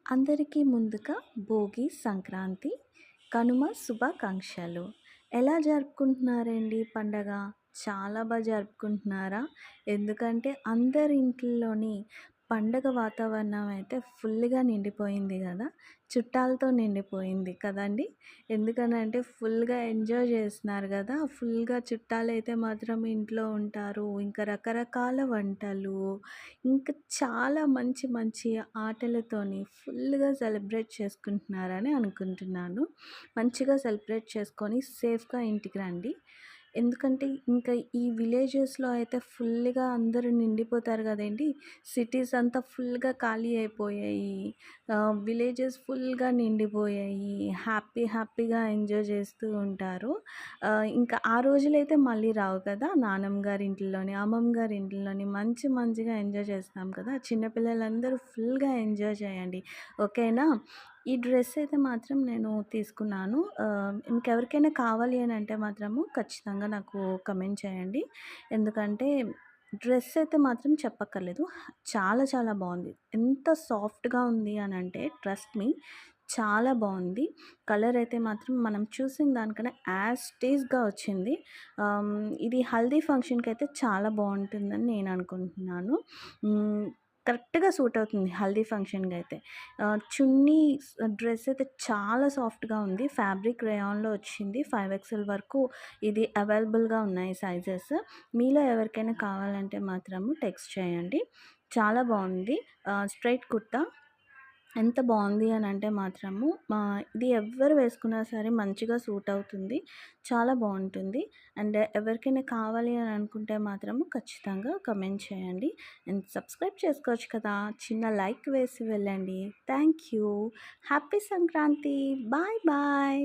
అందరికీ ముందుగా భోగి, సంక్రాంతి, కనుమ శుభాకాంక్షలు. ఎలా జరుపుకుంటున్నారండి పండగ? చాలా జరుపుకుంటున్నారా? ఎందుకంటే అందరి ఇంట్లలోని పండగ వాతావరణం అయితే ఫుల్‌గా నిండిపోయింది గదా! చుట్టాలతో నిండిపోయింది కదండీ! ఎందుకనంటే ఫుల్‌గా ఎంజాయ్ చేస్తున్నారు గదా! ఫుల్‌గా చుట్టాలైతే మాత్రం ఇంట్లో ఉంటారు. ఇంకా రకరకాల వంటలు, ఇంకా చాలా మంచి మంచి ఆటలతోని ఫుల్‌గా సెలబ్రేట్ చేసుకుంటున్నారని అనుకుంటున్నాను. మంచిగా సెలబ్రేట్ చేసుకొని సేఫ్‌గా ఇంటికి రండి. ఎందుకంటే ఇంకా ఈ విలేజెస్‌లో అయితే ఫుల్‌గా అందరూ నిండిపోతారు గదండీ! సిటీస్ అంతా ఫుల్‌గా ఖాళీ అయిపోయాయి. విలేజెస్ ఫుల్‌గా నిండిపోయాయి. హ్యాపీగా ఎంజాయ్ చేస్తూ ఉంటారు. ఇంకా ఆ రోజులైతే మళ్ళీ రావు కదా! నానమ్మ గారి ఇంట్లోని, అమ్మమ్మ గారి ఇంట్లోని మంచిగా ఎంజాయ్ చేస్తాం కదా! చిన్న పిల్లలందరూ ఫుల్‌గా ఎంజాయ్ చేయండి. ఓకేనా? ఈ డ్రెస్ అయితే మాత్రం నేను తీసుకున్నాను. ఇంకెవరికైనా కావాలి అని అంటే మాత్రము ఖచ్చితంగా నాకు కమెంట్ చేయండి. ఎందుకంటే డ్రెస్ అయితే మాత్రం చెప్పక్కర్లేదు. చాలా బావుంది. ఎంత సాఫ్ట్‌గా ఉంది అనంటే ట్రస్ట్ మీ చాలా బావుంది. కలర్ అయితే మాత్రం మనం చూసిన దానికన్నా యాజ్ టీజ్‌గా వచ్చింది. ఇది హల్దీ ఫంక్షన్‌కైతే చాలా బావుంటుందని నేను అనుకుంటున్నాను. కరెక్ట్‌గా సూట్ అవుతుంది హల్దీ ఫంక్షన్‌కైతే. చున్నీ డ్రెస్ అయితే చాలా సాఫ్ట్‌గా ఉంది. ఫ్యాబ్రిక్ రేయాన్‌లో వచ్చింది. 5 ఎక్స్‌ఎల్ వరకు ఇది అవైలబుల్‌గా ఉన్నాయి సైజెస్. మీలో ఎవరికైనా కావాలంటే మాత్రము టెక్స్ట్ చేయండి. చాలా బావుంది. స్ట్రెయిట్ కుర్తా ఎంత బావుంది అనంటే మాత్రము ఇది ఎవ్వరు వేసుకున్నా సరే మంచిగా సూట్ అవుతుంది. చాలా బావుంటుంది. అండ్ ఎవరికైనా కావాలి అని అనుకుంటే మాత్రము ఖచ్చితంగా కమెంట్ చేయండి. అండ్ సబ్స్క్రైబ్ చేసుకోవచ్చు కదా! చిన్న లైక్ వేసి వెళ్ళండి. Thank you. Happy Sankranti. Bye.